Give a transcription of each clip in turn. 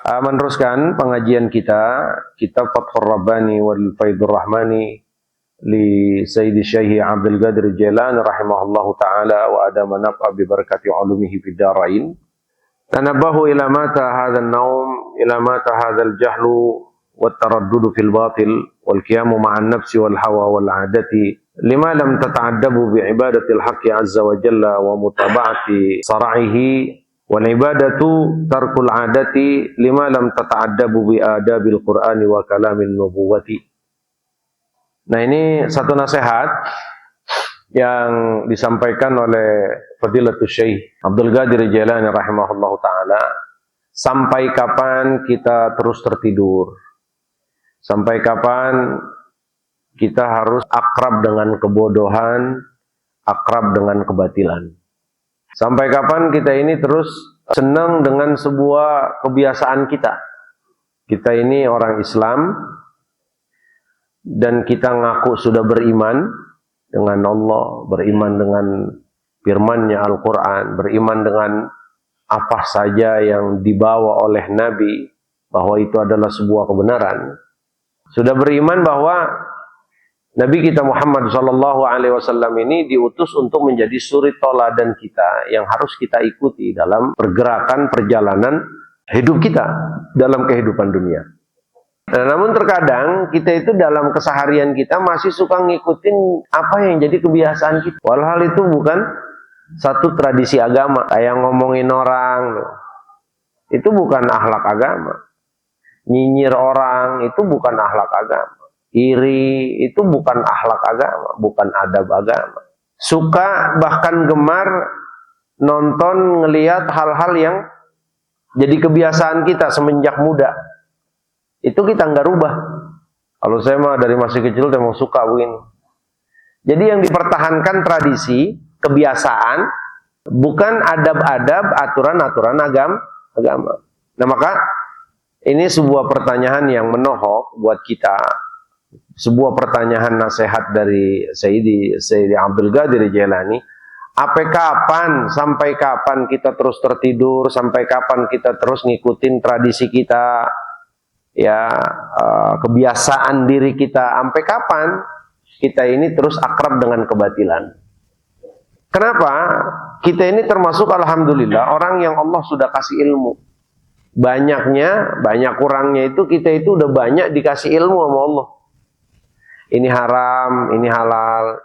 Meneruskan pengajian kita, kitab Fathur Rabbani wal Faidur Rahmani li Sayyidi Syekh Abdul Qadir Jailani rahimahullahu ta'ala wa adama naf'a bi barakati ulumihi fid darain. Tanabbahu ila mata hadzal naum, ila mata hadzal jahlu wat taraddudu fil batil wal qiyamu ma'an nafsi wal hawa wal 'adati lima lam tata'addabu bi ibadatil haqqi azza wa jalla wa mutaba'ati sara'ihi. Wal ibadatu tarkul adati lima lam tata'addabu bi adabil Qur'ani wa kalamin nubuwati. Nah, ini satu nasihat yang disampaikan oleh Fadilatul Syekh Abdul Qadir Jailani rahimahullahu ta'ala. Sampai kapan kita terus tertidur? Sampai kapan kita harus akrab dengan kebodohan, akrab dengan kebatilan? Sampai kapan kita ini terus senang dengan sebuah kebiasaan kita? Kita ini orang Islam dan kita ngaku sudah beriman dengan Allah, beriman dengan firman-Nya Al-Quran, beriman dengan apa saja yang dibawa oleh Nabi, bahwa itu adalah sebuah kebenaran. Sudah beriman bahwa Nabi kita Muhammad SAW ini diutus untuk menjadi suri toladan kita yang harus kita ikuti dalam pergerakan perjalanan hidup kita dalam kehidupan dunia. Nah, namun terkadang kita itu dalam keseharian kita masih suka ngikutin apa yang jadi kebiasaan kita. Walhal itu bukan satu tradisi agama. Kayak ngomongin orang, itu bukan akhlak agama. Nyinyir orang, itu bukan akhlak agama. Iri itu bukan akhlak agama, bukan adab agama. Suka bahkan gemar nonton, ngelihat hal-hal yang jadi kebiasaan kita semenjak muda. Itu kita nggak rubah. Kalau saya mah dari masih kecil memang suka begini. Jadi yang dipertahankan tradisi, kebiasaan, bukan adab-adab, aturan-aturan agama. Nah, maka ini sebuah pertanyaan yang menohok buat kita. Sebuah pertanyaan nasihat dari Sayyidi Abdul Qadir Jailani. Sampai kapan kita terus tertidur? Sampai kapan kita terus ngikutin tradisi kita? Ya, kebiasaan diri kita. Sampai kapan kita ini terus akrab dengan kebatilan? Kenapa? Kita ini termasuk alhamdulillah orang yang Allah sudah kasih ilmu. Banyak kurangnya itu kita itu udah banyak dikasih ilmu sama Allah. Ini haram, ini halal,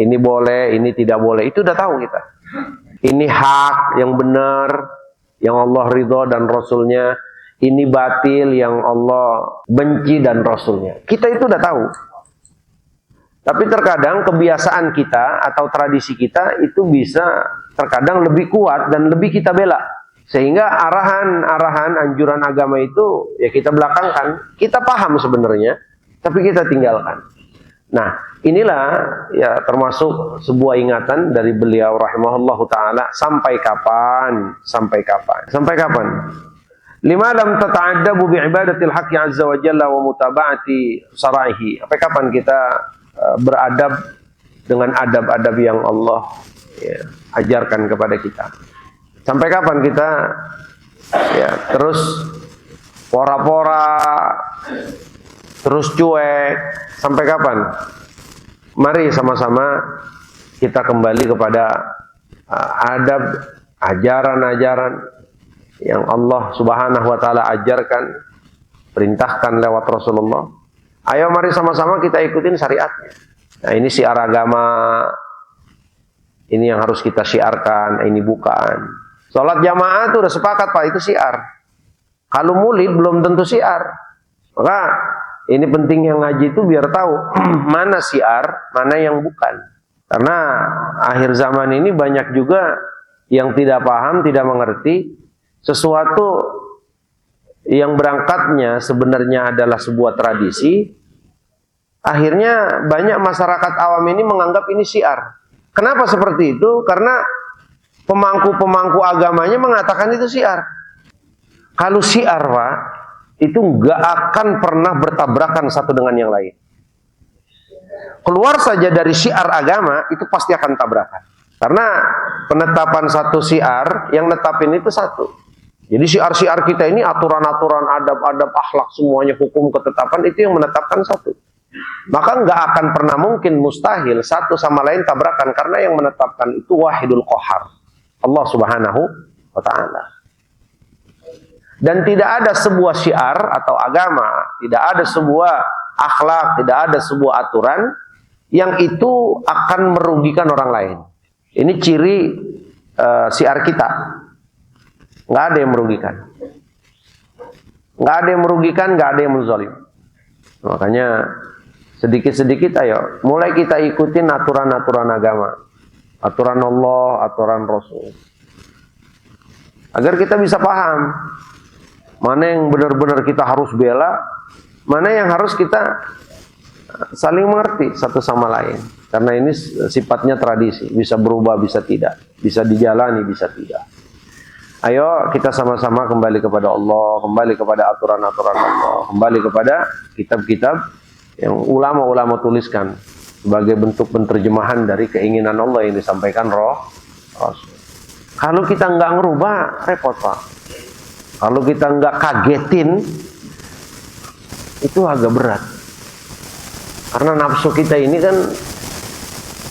ini boleh, ini tidak boleh. Itu udah tahu kita. Ini hak yang benar, yang Allah ridho dan Rasulnya. Ini batil yang Allah benci dan Rasulnya. Kita itu udah tahu. Tapi terkadang kebiasaan kita atau tradisi kita itu bisa terkadang lebih kuat dan lebih kita bela. Sehingga arahan anjuran agama itu ya kita belakangkan. Kita paham sebenarnya, tapi kita tinggalkan. Nah, inilah ya termasuk sebuah ingatan dari beliau rahimahullahu ta'ala. Sampai kapan? Lima lam tata'addabu bi'ibadatil haqqi azza wa jalla wa mutaba'ati sara'ihi. Sampai kapan kita beradab dengan adab-adab yang Allah ya, ajarkan kepada kita? Sampai kapan kita ya terus pora-pora, terus cuek? Sampai kapan? Mari sama-sama kita kembali kepada adab, ajaran-ajaran yang Allah Subhanahu wa ta'ala ajarkan, perintahkan lewat Rasulullah. Ayo mari sama-sama kita ikutin syariatnya. Nah, ini syiar agama. Ini yang harus kita syiarkan, ini bukan. Sholat jamaah itu udah sepakat Pak, itu syiar. Kalau maulid belum tentu syiar. Maka ini penting yang ngaji itu biar tahu mana syiar, mana yang bukan. Karena akhir zaman ini banyak juga yang tidak paham, tidak mengerti sesuatu yang berangkatnya sebenarnya adalah sebuah tradisi. Akhirnya banyak masyarakat awam ini menganggap ini syiar. Kenapa seperti itu? Karena pemangku-pemangku agamanya mengatakan itu syiar. Kalau syiar Pak, itu nggak akan pernah bertabrakan satu dengan yang lain. Keluar saja dari syiar agama, itu pasti akan tabrakan. Karena penetapan satu syiar, yang netapin itu satu. Jadi syiar-syiar kita ini aturan-aturan, adab-adab, akhlak, semuanya hukum ketetapan itu yang menetapkan satu. Maka nggak akan pernah mungkin, mustahil satu sama lain tabrakan, karena yang menetapkan itu wahidul qahar, Allah Subhanahu wa ta'ala. Dan tidak ada sebuah syiar atau agama, tidak ada sebuah akhlak, tidak ada sebuah aturan yang itu akan merugikan orang lain. Ini ciri syiar kita. Nggak ada yang merugikan. Nggak ada yang merugikan, nggak ada yang menzalim. Makanya sedikit-sedikit ayo, mulai kita ikutin aturan-aturan agama. Aturan Allah, aturan Rasul. Agar kita bisa paham mana yang benar-benar kita harus bela, mana yang harus kita saling mengerti satu sama lain. Karena ini sifatnya tradisi, bisa berubah, bisa tidak, bisa dijalani, bisa tidak. Ayo kita sama-sama kembali kepada Allah, kembali kepada aturan-aturan Allah, kembali kepada kitab-kitab yang ulama-ulama tuliskan sebagai bentuk penerjemahan dari keinginan Allah yang disampaikan Rasul. Kalau kita nggak ngerubah, repot Pak. Kalau kita nggak kagetin, itu agak berat. Karena nafsu kita ini kan,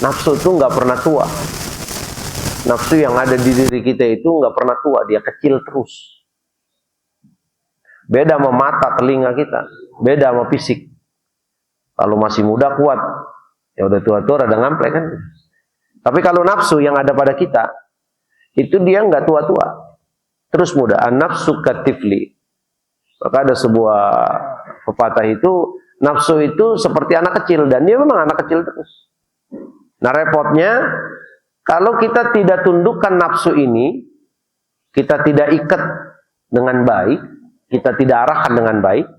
nafsu itu nggak pernah tua. Nafsu yang ada di diri kita itu nggak pernah tua, dia kecil terus. Beda sama mata, telinga kita, beda sama fisik. Kalau masih muda kuat, ya udah tua-tua rada ngamplek kan. Tapi kalau nafsu yang ada pada kita, itu dia nggak tua-tua, terus muda. An-nafsu katifli. Maka ada sebuah pepatah itu, nafsu itu seperti anak kecil, dan dia memang anak kecil terus. Nah repotnya, kalau kita tidak tundukkan nafsu ini, kita tidak ikat dengan baik, kita tidak arahkan dengan baik,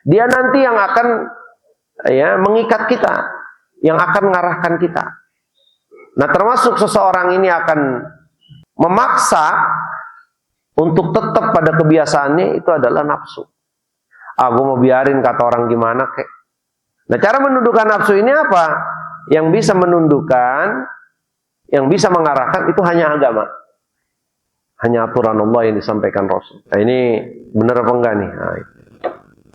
dia nanti yang akan mengikat kita, yang akan mengarahkan kita. Nah termasuk seseorang ini akan memaksa untuk tetap pada kebiasaannya, itu adalah nafsu. Gue mau biarin kata orang gimana kek. Nah cara menundukkan nafsu ini apa? Yang bisa menundukkan, yang bisa mengarahkan itu hanya agama, hanya aturan Allah yang disampaikan Rasul. Nah ini benar apa enggak nih? Nah,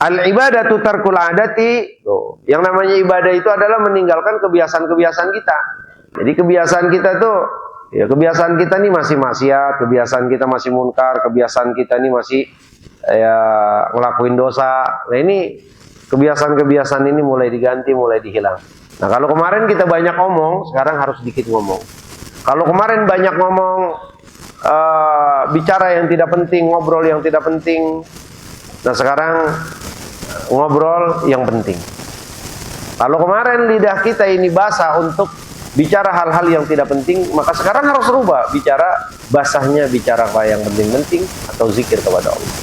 al-ibadatu tarkul adati. Yang namanya ibadah itu adalah meninggalkan kebiasaan-kebiasaan kita. Jadi kebiasaan kita tuh, ya kebiasaan kita nih masih maksiat, kebiasaan kita masih munkar, kebiasaan kita nih masih ngelakuin dosa. Nah ini kebiasaan-kebiasaan ini mulai diganti, mulai dihilang. Nah kalau kemarin kita banyak ngomong, sekarang harus sedikit ngomong. Kalau kemarin banyak ngomong, bicara yang tidak penting, ngobrol yang tidak penting, nah sekarang ngobrol yang penting. Kalau kemarin lidah kita ini basah untuk bicara hal-hal yang tidak penting, maka sekarang harus rubah, bicara basahnya, bicara apa yang penting-penting, atau zikir kepada Allah.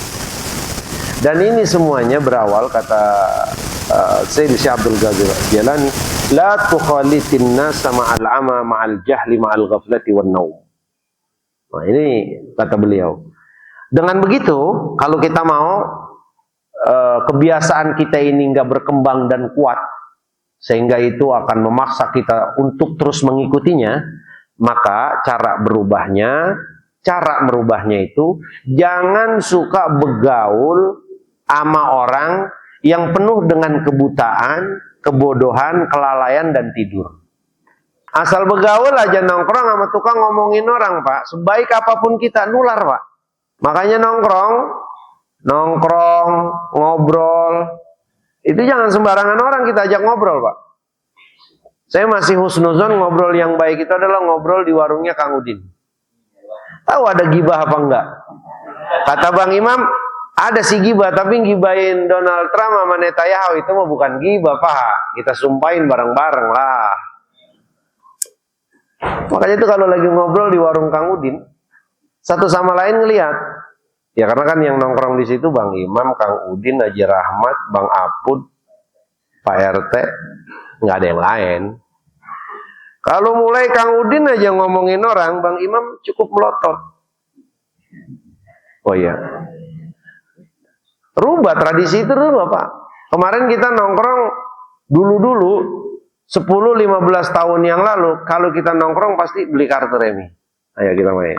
Dan ini semuanya berawal, kata Sayyid Syekh Abdul Qadir Jailani, la tukhalitin nasa ma'al ama ma'al jahli ma'al ghaflati wan naum. Nah ini kata beliau. Dengan begitu, kalau kita mau kebiasaan kita ini nggak berkembang dan kuat, sehingga itu akan memaksa kita untuk terus mengikutinya, maka cara merubahnya itu jangan suka begaul sama orang yang penuh dengan kebutaan, kebodohan, kelalaian, dan tidur. Asal begaul aja nongkrong sama tukang ngomongin orang Pak, sebaik apapun kita nular Pak. Makanya nongkrong, ngobrol, itu jangan sembarangan orang kita ajak ngobrol Pak. Saya masih husnuzon, ngobrol yang baik itu adalah ngobrol di warungnya Kang Udin. Tahu ada gibah apa enggak? Kata Bang Imam, ada sih gibah, tapi gibahin Donald Trump sama Netanyahu itu mah bukan gibah Pak. Kita sumpahin bareng-bareng lah. Makanya itu kalau lagi ngobrol di warung Kang Udin, satu sama lain ngelihat. Ya karena kan yang nongkrong di situ Bang Imam, Kang Udin, Haji Rahmat, Bang Apud, Pak RT, nggak ada yang lain. Kalau mulai Kang Udin aja ngomongin orang, Bang Imam cukup melotot. Oh iya. Rubah tradisi itu dulu Pak. Kemarin kita nongkrong dulu 10-15 tahun yang lalu, kalau kita nongkrong pasti beli kartu remi. Ayo kita main.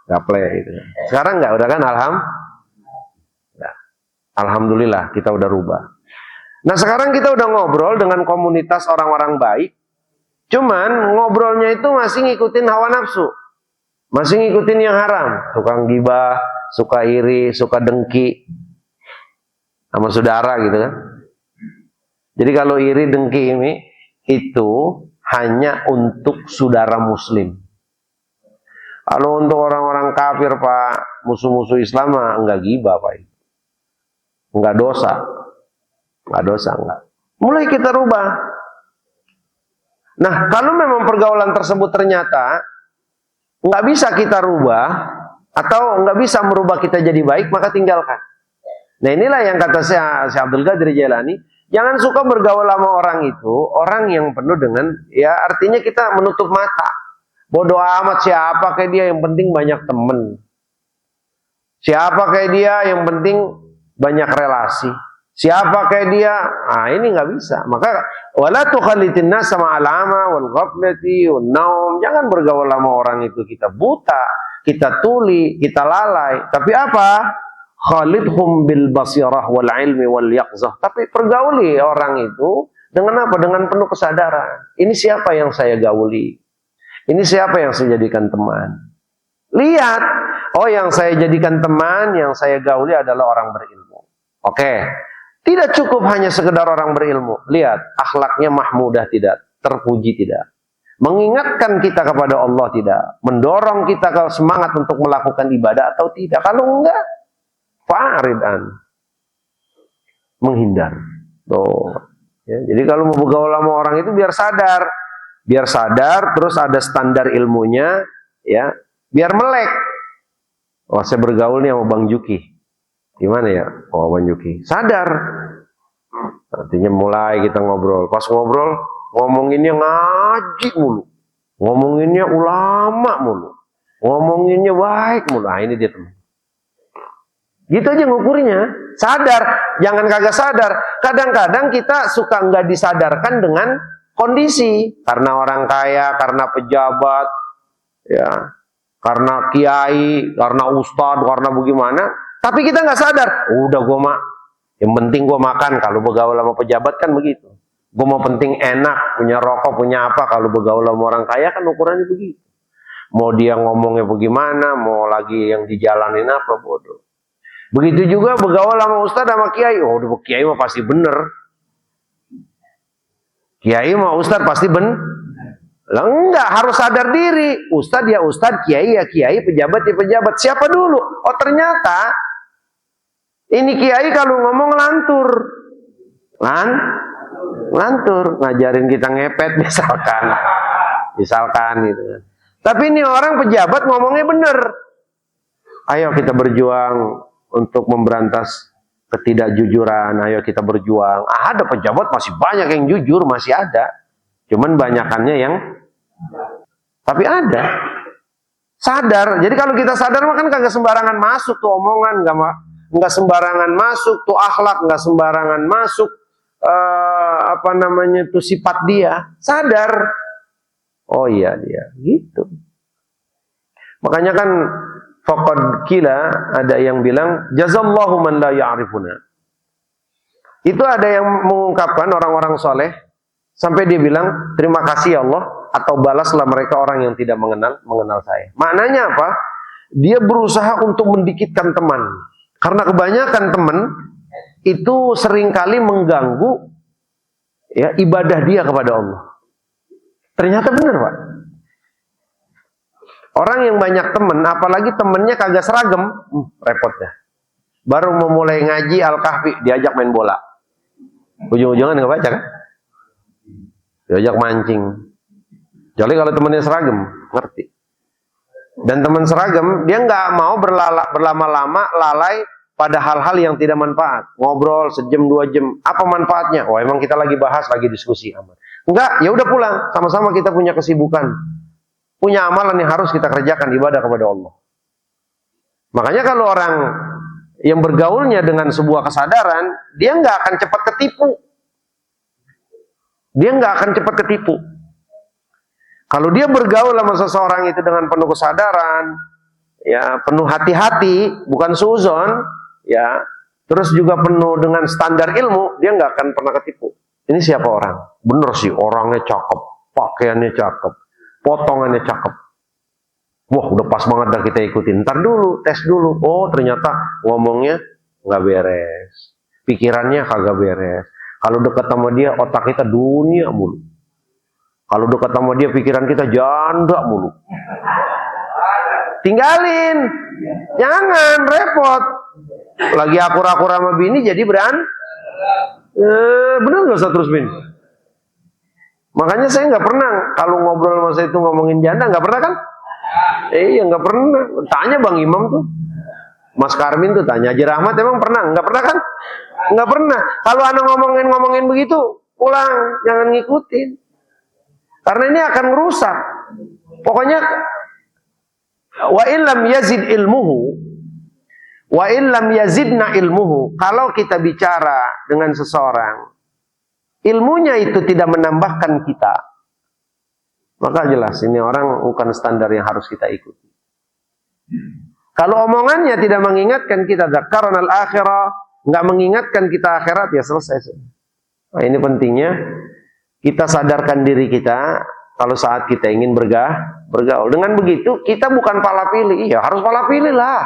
gaple gitu. Sekarang enggak, udah kan alhamdulillah kita udah rubah. Nah sekarang kita udah ngobrol dengan komunitas orang-orang baik, cuman ngobrolnya itu masih ngikutin hawa nafsu, masih ngikutin yang haram, suka gibah, suka iri, suka dengki sama saudara gitu kan. Jadi kalau iri dengki ini itu hanya untuk saudara muslim. Kalau untuk orang-orang kafir Pak, musuh-musuh Islam enggak gibah Pak. Enggak dosa. Enggak dosa enggak. Mulai kita rubah. Nah, kalau memang pergaulan tersebut ternyata enggak bisa kita rubah atau enggak bisa merubah kita jadi baik, maka tinggalkan. Nah, inilah yang kata Syekh Abdul Qadir Jailani, jangan suka bergaul sama orang itu, orang yang penuh dengan, ya artinya kita menutup mata. Bodoh amat siapa kayak dia, yang penting banyak temen. Siapa kayak dia, yang penting banyak relasi. Siapa kayak dia, ini nggak bisa. Maka wala tukhalitin nas sama alama wal ghaflati wan naum. Jangan bergaul sama orang itu kita buta, kita tuli, kita lalai. Tapi apa? Khalidhum bil basirah wal ilmi wal yaqzah. Tapi pergauli orang itu dengan apa? Dengan penuh kesadaran. Ini siapa yang saya gauli? Ini siapa yang saya jadikan teman? Lihat, oh yang saya jadikan teman, yang saya gauli adalah orang berilmu. Oke, tidak cukup hanya sekedar orang berilmu. Lihat, akhlaknya mahmudah tidak, terpuji tidak. Mengingatkan kita kepada Allah tidak. Mendorong kita ke semangat untuk melakukan ibadah atau tidak. Kalau enggak, fa'ridan. Menghindar. Tuh. Ya, jadi kalau mau bergaul sama orang itu biar sadar. Biar sadar, terus ada standar ilmunya, ya, biar melek. Oh, saya bergaul nih sama Bang Juki. Gimana ya? Oh, Bang Juki. Sadar. Artinya mulai kita ngobrol. Pas ngobrol, ngomonginnya ngaji mulu. Ngomonginnya ulama mulu. Ngomonginnya baik mulu. Nah, ini dia teman. Gitu aja ngukurnya. Sadar. Jangan kagak sadar. Kadang-kadang kita suka nggak disadarkan dengan kondisi, karena orang kaya, karena pejabat, ya, karena kiai, karena ustadz, karena bagaimana. Tapi kita nggak sadar. Udah gue yang penting gue makan. Kalau bergaul sama pejabat kan begitu. Gue mau penting enak, punya rokok, punya apa. Kalau bergaul sama orang kaya kan ukurannya begitu. Mau dia ngomongnya bagaimana, mau lagi yang dijalanin apa, bodoh. Begitu juga bergaul sama ustadz, sama kiai. Oh, udah kiai mah pasti bener. Kiai mah ustadz pasti lah enggak, harus sadar diri. Ustadz ya ustadz, kiai ya kiai, pejabat ya pejabat. Siapa dulu? Oh ternyata ini kiai kalau ngomong lantur. Lantur, ngajarin kita ngepet misalkan gitu kan. Tapi ini orang pejabat ngomongnya bener. Ayo kita berjuang untuk memberantas ketidakjujuran, ayo kita berjuang. Ada pejabat masih banyak yang jujur, masih ada. Cuman banyakannya yang, tapi ada. Sadar. Jadi kalau kita sadar mah kan kagak sembarangan masuk tuh omongan, nggak sembarangan masuk tuh akhlak, nggak sembarangan masuk tuh sifat dia. Sadar. Oh iya dia, gitu. Makanya kan faqad kila, ada yang bilang jazallahu man la ya'rifuna. Itu ada yang mengungkapkan orang-orang soleh sampai dia bilang terima kasih ya Allah, atau balaslah mereka orang yang tidak mengenal saya. Maknanya apa? Dia berusaha untuk mendikitkan teman. Karena kebanyakan teman itu seringkali mengganggu ya ibadah dia kepada Allah. Ternyata benar, Pak. Orang yang banyak temen, apalagi temennya kagak seragam, repot dah. Baru memulai ngaji Al-Kahfi, diajak main bola. Ujung-ujungan nggak baca kan? Diajak mancing. Jadi kalau temennya seragam, ngerti. Dan teman seragam, dia nggak mau berlama-lama lalai pada hal-hal yang tidak manfaat. Ngobrol sejam 2 jam, apa manfaatnya? Oh emang kita lagi bahas, lagi diskusi. Enggak, ya udah pulang. Sama-sama kita punya kesibukan. Punya amalan yang harus kita kerjakan, ibadah kepada Allah. Makanya kalau orang yang bergaulnya dengan sebuah kesadaran, dia nggak akan cepat ketipu. Dia nggak akan cepat ketipu. Kalau dia bergaul sama seseorang itu dengan penuh kesadaran, ya penuh hati-hati, bukan suuzon, ya, terus juga penuh dengan standar ilmu, dia nggak akan pernah ketipu. Ini siapa orang? Bener sih, orangnya cakep, pakaiannya cakep, potongannya cakep. Wah, udah pas banget dah kita ikutin. Ntar dulu, tes dulu. Oh, ternyata ngomongnya nggak beres, pikirannya kagak beres. Kalau dekat sama dia, otak kita dunia mulu. Kalau dekat sama dia, pikiran kita janda mulu. Tinggalin, jangan repot. Lagi akur-akur sama bini jadi bener nggak usah terus bin. Makanya saya nggak pernah kalau ngobrol sama saya itu ngomongin janda, nggak pernah kan? Iya nggak pernah. Tanya Bang Imam tuh, Mas Karmin tuh tanya Haji Rahmat emang pernah? Nggak pernah kan? Nggak pernah. Kalau anak ngomongin begitu, pulang, jangan ngikutin. Karena ini akan merusak. Pokoknya wa illam yazid ilmuhu wa illam yazidna ilmuhu. Kalau kita bicara dengan seseorang, ilmunya itu tidak menambahkan kita, maka jelas ini orang bukan standar yang harus kita ikuti. Kalau omongannya tidak mengingatkan kita dzakarnal akhirah, nggak mengingatkan kita akhirat, ya selesai. Nah, ini pentingnya kita sadarkan diri kita kalau saat kita ingin bergaul. Dengan begitu kita bukan pala pilih, ya harus pala pilih lah.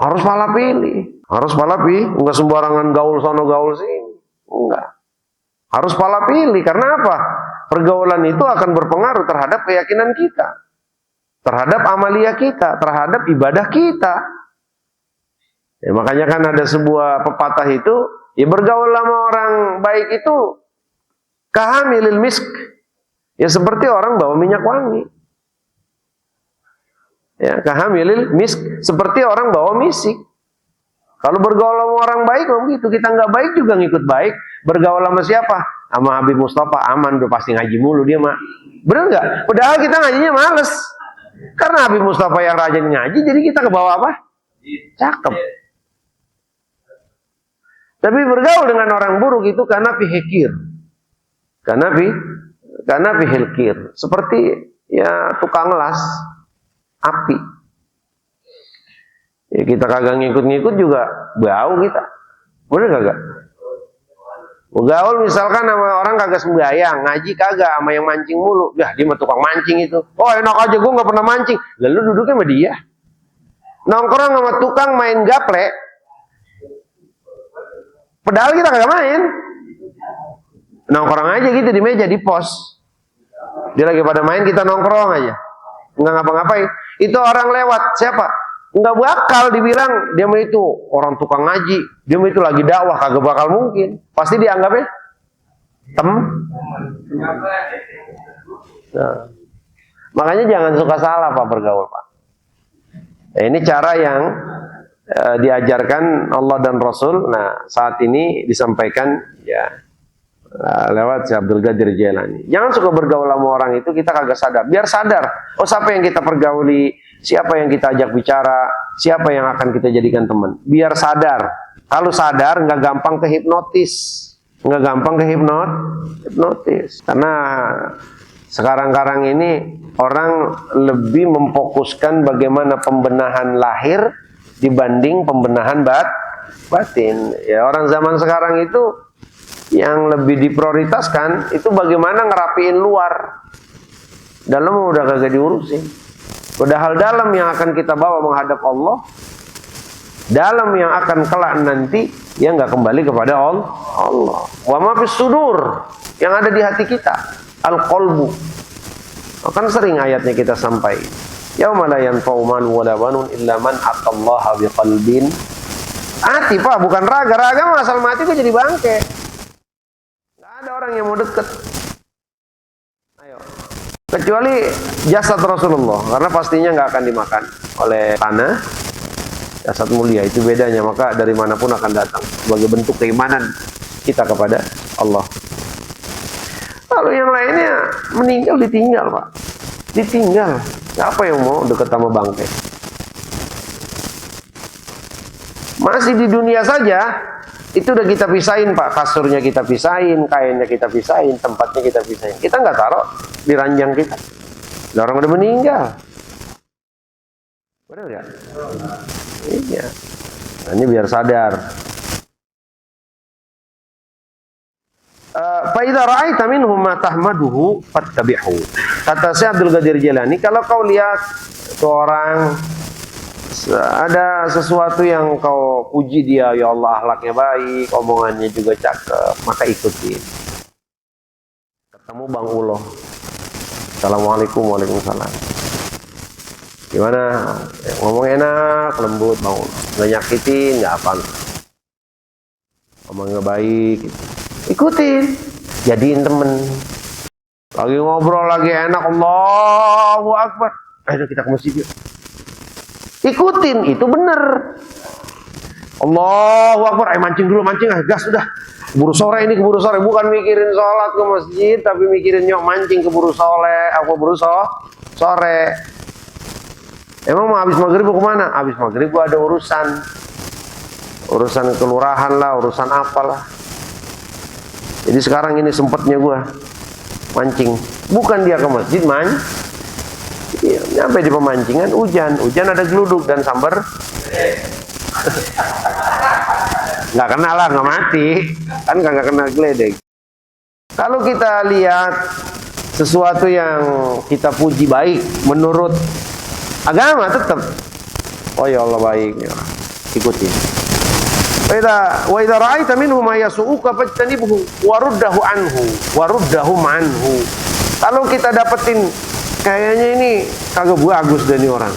Harus pala pilih, enggak sembarangan gaul sono gaul sini. Enggak. Harus pala pilih, karena apa? Pergaulan itu akan berpengaruh terhadap keyakinan kita, terhadap amalia kita, terhadap ibadah kita. Ya, makanya kan ada sebuah pepatah itu, ya bergaul sama orang baik itu kahamilil misk. Ya seperti orang bawa minyak wangi. Ya, kahamilil misk, seperti orang bawa misik. Kalau bergaul sama orang baik begitu, kita nggak baik juga ngikut baik. Bergaul sama siapa? Sama Habib Mustafa, aman, udah pasti ngaji mulu dia mah. Bener nggak? Padahal kita ngajinya males. Karena Habib Mustafa yang rajin ngaji, jadi kita ke bawah apa? Cakep. Tapi bergaul dengan orang buruk itu karena pihikir. Karena pihilkir. Seperti ya tukang las api. Ya kita kagak ngikut-ngikut juga bau kita. Bener kagak? Gaul misalkan sama orang kagak sembahyang, ngaji kagak, sama yang mancing mulu. Yah, dia mah tukang mancing itu. Oh, enak aja gue nggak pernah mancing. Lalu duduknya sama dia. Nongkrong sama tukang main gaple. Padahal kita kagak main. Nongkrong aja gitu di meja, di pos. Dia lagi pada main, kita nongkrong aja. Nggak ngapa-ngapain. Itu orang lewat, siapa? Nggak bakal dibilang dia mah itu orang tukang ngaji, dia mah itu lagi dakwah, kagak bakal mungkin. Pasti dianggapnya Nah, makanya jangan suka salah Pak bergaul Pak. Nah, ini cara yang diajarkan Allah dan Rasul. Nah, saat ini disampaikan ya lewat si Abdul Qadir Jailani. Jangan suka bergaul sama orang itu kita kagak sadar. Biar sadar, oh siapa yang kita pergauli, siapa yang kita ajak bicara, siapa yang akan kita jadikan teman. Biar sadar. Kalau sadar nggak gampang kehipnotis, nggak gampang kehipnotis. Karena sekarang-karang ini orang lebih memfokuskan bagaimana pembenahan lahir dibanding pembenahan batin. Ya, orang zaman sekarang itu yang lebih diprioritaskan itu bagaimana ngerapiin luar. Dalam udah kagak diurusin. Padahal dalam yang akan kita bawa menghadap Allah, dalam yang akan kelak nanti yang nggak kembali kepada Allah. Wa ma fis sudur, yang ada di hati kita, al-qalbu. Akan sering ayatnya kita sampai. Yauma la yanfa'u malun wala banun illa man atallaha biqalbin. Hati Pak, bukan raga. Raga asal mati kok jadi bangke. Nggak ada orang yang mau deket. Ayo. Kecuali jasad Rasulullah, karena pastinya nggak akan dimakan oleh tanah. Jasad mulia itu bedanya, maka dari manapun akan datang sebagai bentuk keimanan kita kepada Allah. Lalu yang lainnya meninggal ditinggal Pak, ditinggal. Siapa yang mau dekat sama bangkai? Masih di dunia saja itu udah kita pisahin Pak, kasurnya kita pisahin, kainnya kita pisahin, tempatnya kita pisahin. Kita nggak taruh di ranjang kita. Orang udah meninggal. Benar nggak? Iya. Nah, ini biar sadar. Fa idza ra'aita minhum ma tahmaduhu fattabi'hu. Kata Syekh Abdul Qadir Jailani, kalau kau lihat seorang ada sesuatu yang kau puji dia, ya Allah akhlaknya baik, omongannya juga cakep, maka ikutin. Ketemu Bang Ulo, Assalamualaikum, waalaikumsalam. Gimana? Ngomong enak, lembut Bang Ulo, nggak nyakitin, nggak apa, ngomongnya baik, gitu. Ikutin, jadiin temen. Lagi ngobrol lagi enak, Allahu Akbar, ayo kita ke masjid yuk. Ikutin, itu bener. Allahu Akbar, mancing dulu, mancing, gas udah. Keburu sore ini, keburu sore. Bukan mikirin sholat ke masjid, tapi mikirin nyok mancing keburu sore, keburu sore. Emang mau habis maghrib kemana? Habis maghrib gua ada urusan. Urusan kelurahan lah, urusan apalah. Jadi sekarang ini sempatnya gua mancing. Bukan dia ke masjid, iya, nyampe di pemancingan, hujan ada geluduk dan sambar. Nggak kena lah, nggak mati, kan nggak kena geledek. Kalau kita lihat sesuatu yang kita puji baik menurut agama, tetap, oh ya Allah baiknya, ikuti. Wa idza ra'aita minhum ma yasu'uka fajtanibhu waruddahu anhu. Kalau kita dapetin kayaknya ini kagak bagus dari orang,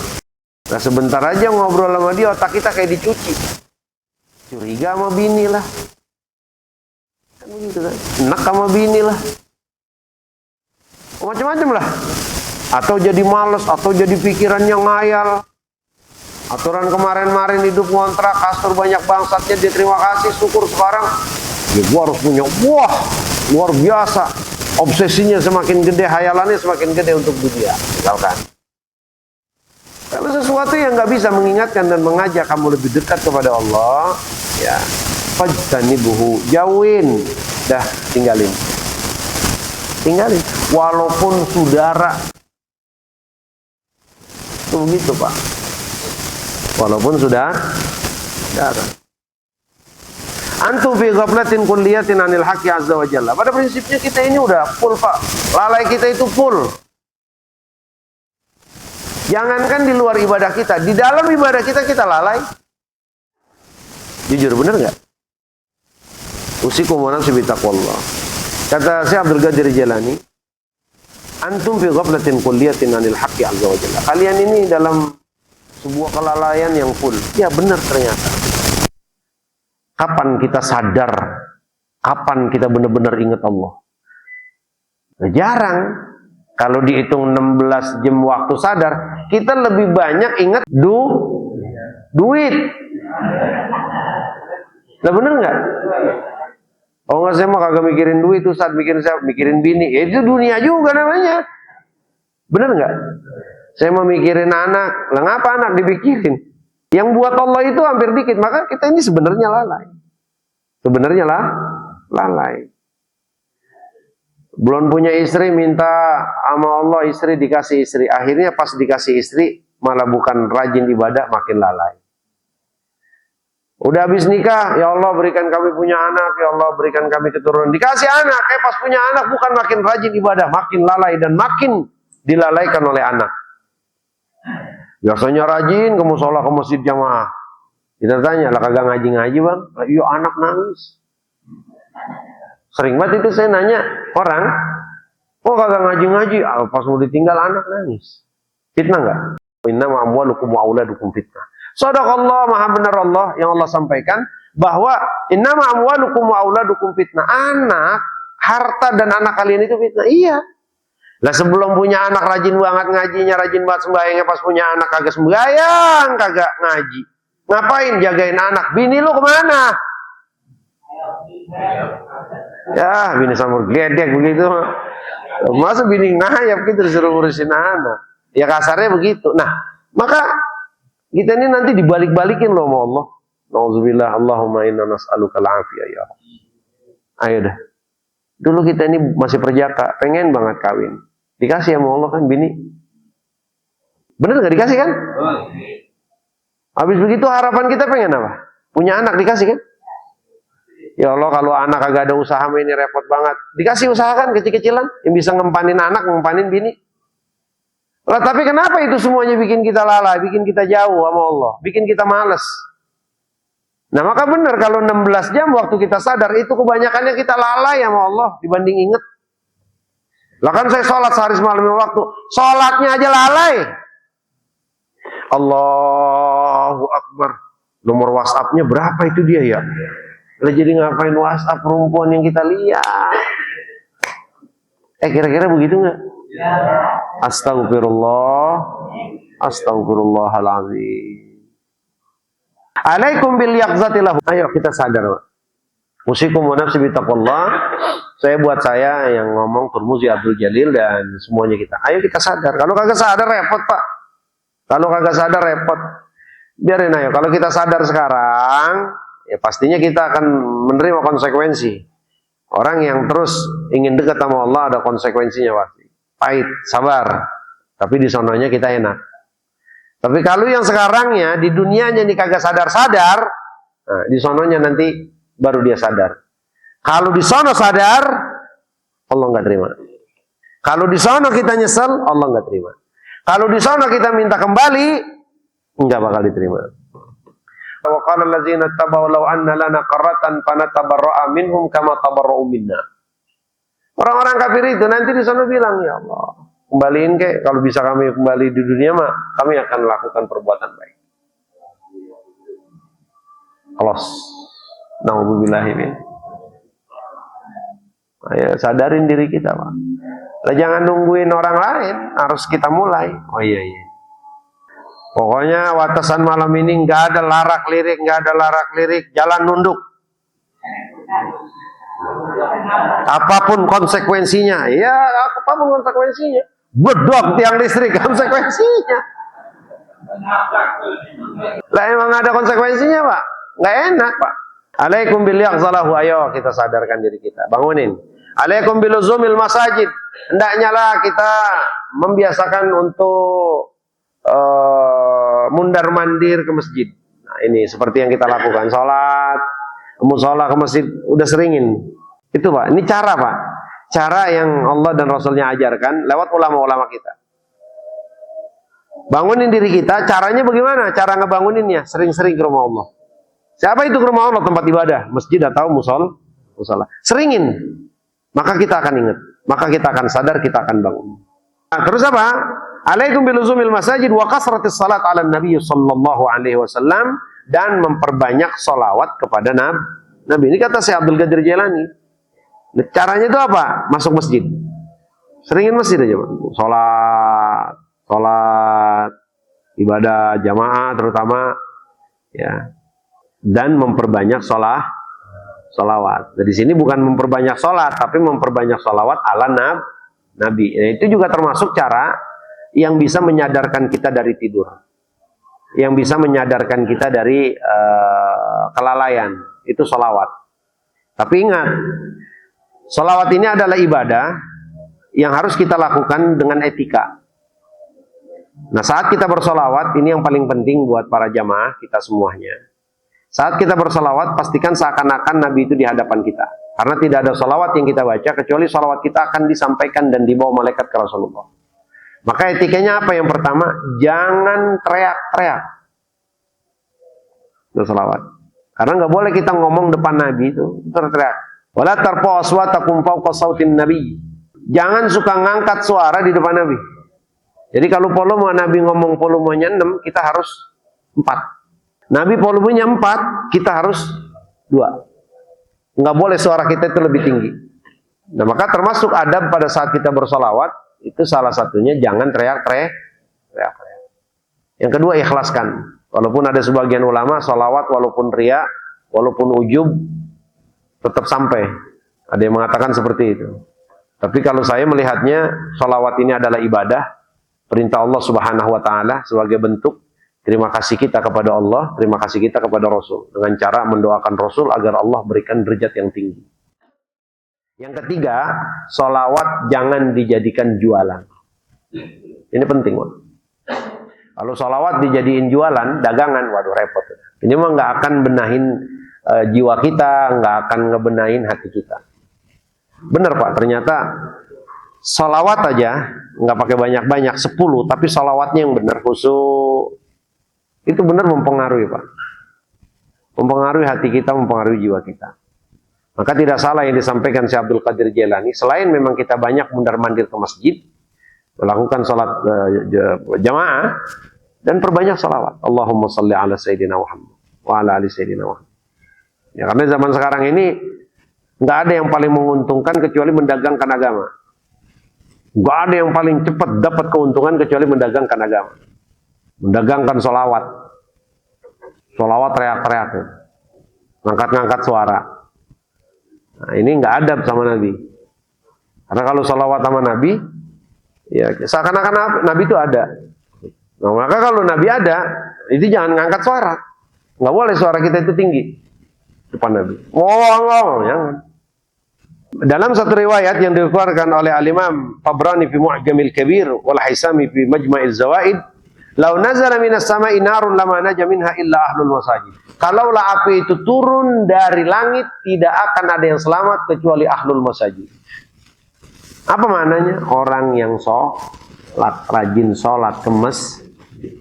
nah sebentar aja ngobrol sama dia, otak kita kayak dicuci. Curiga sama bini lah, kan begitu kan? Enak sama bini lah, macam-macam lah. Atau jadi males, atau jadi pikirannya ngayal. Aturan kemarin-marin hidup ngontrak, kasur banyak bangsatnya, dia terima kasih, syukur sekarang. Ya gua harus punya, wah luar biasa. Obsesinya semakin gede, hayalannya semakin gede untuk dunia, misalkan. Kalau sesuatu yang nggak bisa mengingatkan dan mengajak kamu lebih dekat kepada Allah, ya fajtanibuhu, jauhin, dah tinggalin. Walaupun saudara, itu begitu Pak. Walaupun saudara. Antum fi ghaflatin kulliyatin anil haqqi azza wa jalla. Pada prinsipnya kita ini udah full Pak. Lalai kita itu full. Jangankan di luar ibadah kita, di dalam ibadah kita lalai. Jujur bener nggak? Usikum wa nafsi bitaqwallah. Kata Syekh Abdul Qadir Jailani, antum fi ghaflatin kulliyatin anil haqqi azza wa jalla. Kalian ini dalam sebuah kelalaian yang full. Ya benar ternyata. Kapan kita sadar? Kapan kita benar-benar ingat Allah? Nah, jarang. Kalau dihitung 16 jam waktu sadar, kita lebih banyak ingat duit. Nah bener nggak? Oh nggak, saya mah kagak mikirin duit, Ustaz, mikirin bini. Ya, itu dunia juga namanya. Bener nggak? Saya mau mikirin anak. Lah ngapa anak dipikirin? Yang buat Allah itu hampir dikit. Maka kita ini sebenarnya lalai. Lalai. Belum punya istri, minta sama Allah istri, dikasih istri. Akhirnya pas dikasih istri, malah bukan rajin ibadah, makin lalai. Udah habis nikah, ya Allah berikan kami punya anak, ya Allah berikan kami keturunan. Dikasih anak, pas punya anak bukan makin rajin ibadah, makin lalai dan makin dilalaikan oleh anak. Biasanya rajin ke musola, ke masjid jamaah. Kita tanya, lah kagak ngaji-ngaji Bang? Iya anak nangis. Sering banget itu saya nanya orang, oh kagak ngaji-ngaji, pas mau ditinggal anak nangis. Fitnah enggak? Innama amwalukum wa auladukum fitnah. Shadaqallah, maha benar Allah yang Allah sampaikan bahwa innama amwalukum wa auladukum fitnah. Anak, harta dan anak kalian itu fitnah. Iya. Lah sebelum punya anak rajin banget ngajinya, rajin banget sembahyangnya, pas punya anak kagak sembahyang, kagak ngaji. Ngapain jagain anak? Bini lu kemana? Ya, bini samur gedek begitu. Masa bini ngayap gitu disuruh ngurusin anak. Ya kasarnya begitu. Nah, maka kita ini nanti dibalik-balikin loh sama Allah. Nauzubillah, Allahumma inna nas'aluka al-afiyah ya Allah. Ayo dah. Dulu kita ini masih perjaka, pengen banget kawin. Dikasih sama Allah kan bini. Bener gak dikasih kan? Habis begitu harapan kita pengen apa? Punya anak, dikasih kan? Ya Allah, kalau anak agak ada usaha ini repot banget. Dikasih usaha kan kecil-kecilan yang bisa ngempanin anak, ngempanin bini. Lah, tapi kenapa itu semuanya bikin kita lalai, bikin kita jauh sama Allah, bikin kita males? Nah, maka benar kalau 16 jam waktu kita sadar itu kebanyakannya kita lalai sama Allah dibanding inget. Lah kan saya sholat sehari semalam waktu, sholatnya aja lalai. Allahu Akbar. Nomor WhatsApp-nya berapa itu dia ya? Lah jadi ngapain WhatsApp perempuan yang kita lihat? Kira-kira begitu nggak? Astagfirullah, astagfirullahaladzim. Alaikum bil yaqzati lahu. Ayo kita sadar, Pak. Musikum wa nafsi bitaqwallah. Saya buat saya yang ngomong Turmuzi Abdul Jalil dan semuanya kita. Ayo kita sadar. Kalau kagak sadar repot, Pak. Kalau kagak sadar repot. Biarin ayo. Kalau kita sadar sekarang, ya pastinya kita akan menerima konsekuensi. Orang yang terus ingin dekat sama Allah ada konsekuensinya pasti. Pahit, sabar. Tapi di sononya kita enak. Tapi kalau yang sekarangnya di dunianya ini kagak sadar-sadar, nah, di sononya nanti baru dia sadar. Kalau di sono sadar, Allah nggak terima. Kalau di sono kita nyesel, Allah nggak terima. Kalau di sono kita minta kembali, nggak bakal diterima. Wa qala allazina tabaw law anna lana qarratan fanatabarra'a minhum kama tabarra'u minna. Orang-orang kafir itu nanti di sana bilang, ya Allah, kembaliin ke, kalau bisa kami kembali di dunia mah, kami akan lakukan perbuatan baik. Alas. Nauzubillahi min. Ayo sadarin diri kita, Pak. Lah jangan nungguin orang lain, harus kita mulai. Oh iya. Pokoknya watasan malam ini nggak ada larak lirik, jalan nunduk. Apapun konsekuensinya, ya apapun konsekuensinya. Bedok tiang listrik konsekuensinya. Lah emang ada konsekuensinya, Pak? Nggak enak, Pak. Alaikum bil yaqzalahu, ayo kita sadarkan diri kita, bangunin. Alaikum bil luzumil masajid, hendaknya lah kita membiasakan untuk mundar mandir ke masjid. Nah, ini seperti yang kita lakukan, sholat, musola ke masjid, udah seringin. Itu, Pak, ini cara, Pak. Cara yang Allah dan Rasulnya ajarkan lewat ulama-ulama kita. Bangunin diri kita, caranya bagaimana? Cara ngebanguninnya, sering-sering ke rumah Allah. Siapa itu ke rumah Allah? Tempat ibadah, masjid atau musola. Seringin, maka kita akan ingat, maka kita akan sadar, kita akan bangun. Nah, terus apa? Alaikum biluzumil masajid wa kasratis salat ala Nabi sallallahu alaihi wasallam, dan memperbanyak salawat kepada Nabi. Ini kata Syekh Abdul Qadir Jailani. Caranya itu apa? Masuk masjid. Seringin masjid aja, Pak. Salat, ibadah jamaah terutama, ya. Dan memperbanyak salawat. Dari sini bukan memperbanyak salat, tapi memperbanyak salawat ala Nabi. Itu juga termasuk cara yang bisa menyadarkan kita dari tidur, yang bisa menyadarkan kita dari kelalaian. Itu salawat. Tapi ingat, salawat ini adalah ibadah yang harus kita lakukan dengan etika. Nah, saat kita bersalawat, ini yang paling penting buat para jamaah kita semuanya. Saat kita bersalawat, pastikan seakan-akan Nabi itu di hadapan kita. Karena tidak ada salawat yang kita baca, kecuali salawat kita akan disampaikan dan dibawa malaikat ke Rasulullah. Maka etikanya apa? Yang pertama, jangan teriak-teriak bersalawat. Karena nggak boleh kita ngomong depan Nabi itu teriak. Wala tarfa'u aswatakum fawqa sautin Nabi. Jangan suka ngangkat suara di depan Nabi. Jadi kalau volume Nabi ngomong volumenya 6, kita harus 4. Nabi volumenya 4, kita harus 2. Nggak boleh suara kita itu lebih tinggi. Nah, maka termasuk adab pada saat kita bersolawat, itu salah satunya jangan teriak-teriak. Yang kedua, ikhlaskan. Walaupun ada sebagian ulama, solawat walaupun riya, walaupun ujub, tetap sampai. Ada yang mengatakan seperti itu. Tapi kalau saya melihatnya, solawat ini adalah ibadah, perintah Allah Subhanahu wa Ta'ala sebagai bentuk terima kasih kita kepada Allah, terima kasih kita kepada Rasul, dengan cara mendoakan Rasul agar Allah berikan derajat yang tinggi. Yang ketiga, sholawat jangan dijadikan jualan. Ini penting, Pak. Kalau sholawat dijadiin jualan, dagangan, waduh repot. Ini mah nggak akan benahin jiwa kita, nggak akan ngebenahin hati kita. Bener Pak, ternyata sholawat aja, nggak pakai banyak-banyak, 10, tapi sholawatnya yang benar, khusyuk. Itu benar mempengaruhi Pak. Mempengaruhi hati kita, mempengaruhi jiwa kita. Maka tidak salah yang disampaikan Syekh Abdul Qadir Jailani, selain memang kita banyak mundar-mandir ke masjid, melakukan sholat jamaah, dan perbanyak sholawat. Allahumma salli ala Sayyidina Muhammad wa ala ali Sayyidina Muhammad. Ya, karena zaman sekarang ini nggak ada yang paling menguntungkan kecuali mendagangkan agama. Nggak ada yang paling cepat dapat keuntungan kecuali mendagangkan agama. Mendagangkan sholawat. Sholawat teriak-teriak. Ngangkat-ngangkat suara. Nah, ini nggak adab sama Nabi. Karena kalau sholawat sama Nabi, ya seakan-akan Nabi itu ada. Nah, maka kalau Nabi ada, itu jangan ngangkat suara. Nggak boleh suara kita itu tinggi depan Nabi. Jangan. Dalam satu riwayat yang dikeluarkan oleh Al-Imam Tabrani fi Mu'jamil Kabir wal Haisami fi Majma'il Zawaid, "Lau nazala minas sama'i narun lama naja minha illa ahlul masajid." Kalaulah api itu turun dari langit, tidak akan ada yang selamat kecuali ahlul masajid. Apa maknanya? Orang yang sholat, rajin sholat ke masjid.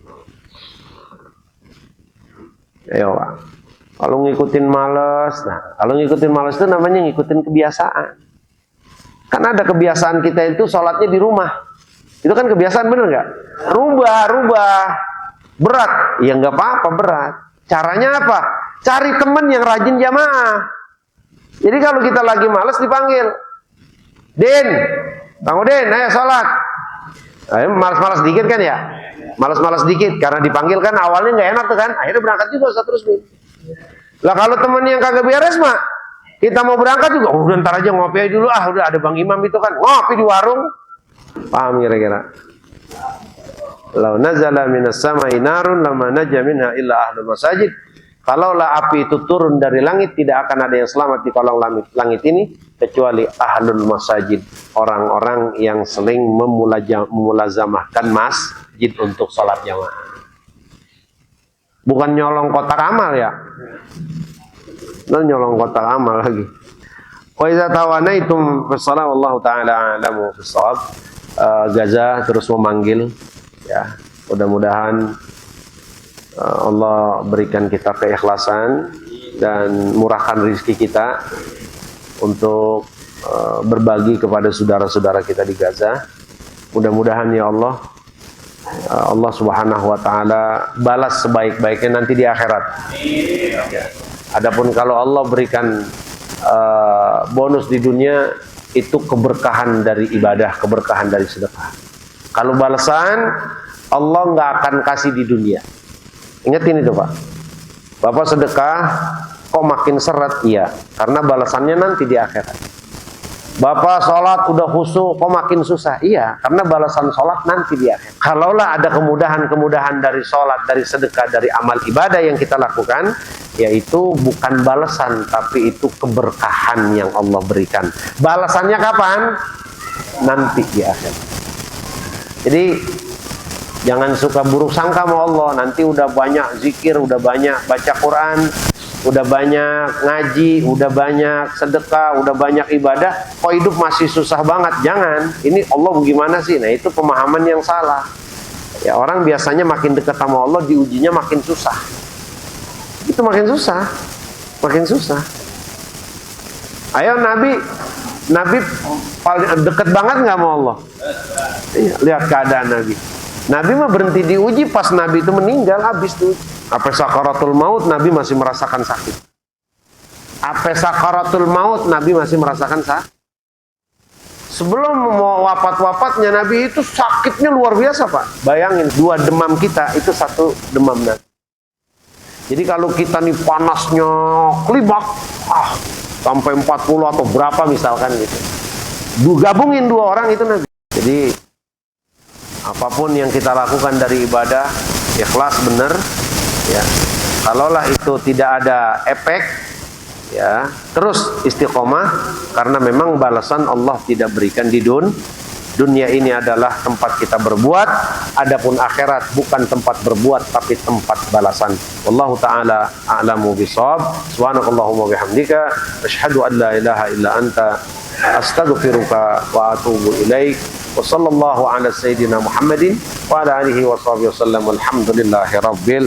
Ayo Pak. Kalau ngikutin males, kalau ngikutin males itu namanya ngikutin kebiasaan. Kan ada kebiasaan kita itu sholatnya di rumah. Itu kan kebiasaan, bener nggak? Rubah. Berat. Ya nggak apa-apa berat. Caranya apa? Cari teman yang rajin jamaah. Jadi kalau kita lagi males dipanggil. Din, Bang Udin, ayo sholat. Ayo malas-malas dikit kan ya? Malas-malas dikit. Karena dipanggil kan awalnya nggak enak tuh kan. Akhirnya berangkat juga Ustaz Rusmin. Lah kalau teman yang kagak beres mah, kita mau berangkat juga, udah ntar aja ngopi aja dulu, udah ada Bang Imam itu kan, ngopi di warung. Paham kira-kira? Lau nazala minas sama'i narun lama naja minha illa ahlul masajid. Kalaulah api itu turun dari langit, tidak akan ada yang selamat di kolong langit ini kecuali ahlul masajid, orang-orang yang sering memulazamahkan masjid untuk sholat jamaah. Bukan nyolong kotak amal ya. Nyolong kotak amal lagi. Wa idza tawanaitum fassalam wallahu taala a'lamu bis-shawab. Gaza terus memanggil ya. Mudah-mudahan Allah berikan kita keikhlasan dan murahkan rezeki kita untuk berbagi kepada saudara-saudara kita di Gaza. Mudah-mudahan ya Allah, Allah Subhanahu wa taala balas sebaik-baiknya nanti di akhirat. Ya. Adapun kalau Allah berikan bonus di dunia, itu keberkahan dari ibadah, keberkahan dari sedekah. Kalau balasan Allah nggak akan kasih di dunia. Ingatin itu Pak. Bapak sedekah kok makin seret? Iya, karena balasannya nanti di akhirat. Bapak sholat udah khusyuk, kok makin susah? Iya, karena balasan sholat nanti di akhir. Kalaulah ada kemudahan-kemudahan dari sholat, dari sedekah, dari amal ibadah yang kita lakukan, yaitu bukan balasan, tapi itu keberkahan yang Allah berikan. Balasannya kapan? Nanti di akhir. Jadi jangan suka buruk sangka sama Allah. Nanti udah banyak zikir, udah banyak baca Quran, udah banyak ngaji, udah banyak sedekah, udah banyak ibadah, kok hidup masih susah banget. Jangan, ini Allah bagaimana sih? Nah itu pemahaman yang salah. Ya orang biasanya makin dekat sama Allah diujinya makin susah. Itu makin susah, makin susah. Ayo Nabi paling dekat banget nggak sama Allah? Lihat keadaan Nabi. Nabi mah berhenti diuji pas Nabi itu meninggal, habis tuh. Apa sakaratul maut Nabi masih merasakan sakit. Apa sakaratul maut Nabi masih merasakan sakit. Sebelum mau wafat-wafatnya Nabi itu sakitnya luar biasa Pak. Bayangin 2 demam kita itu 1 demam Nabi. Jadi kalau kita nih panasnya kelibak, sampai 40 atau berapa misalkan gitu. Gabungin 2 orang itu Nabi. Jadi apapun yang kita lakukan dari ibadah, ikhlas bener. Ya, kalaulah itu tidak ada efek, ya terus istiqomah, karena memang balasan Allah tidak berikan di dunia ini adalah tempat kita berbuat, adapun akhirat bukan tempat berbuat tapi tempat balasan. Wallahu taala a'lamu bishawab. Subhanakallahumma bihamdika asyhadu an la ilaha illa anta astaghfiruka wa atubu ilaik. Wa sallallahu ala sayyidina Muhammadin wa ala alihi wa sahbihi wasallam. Alhamdulillahi rabbil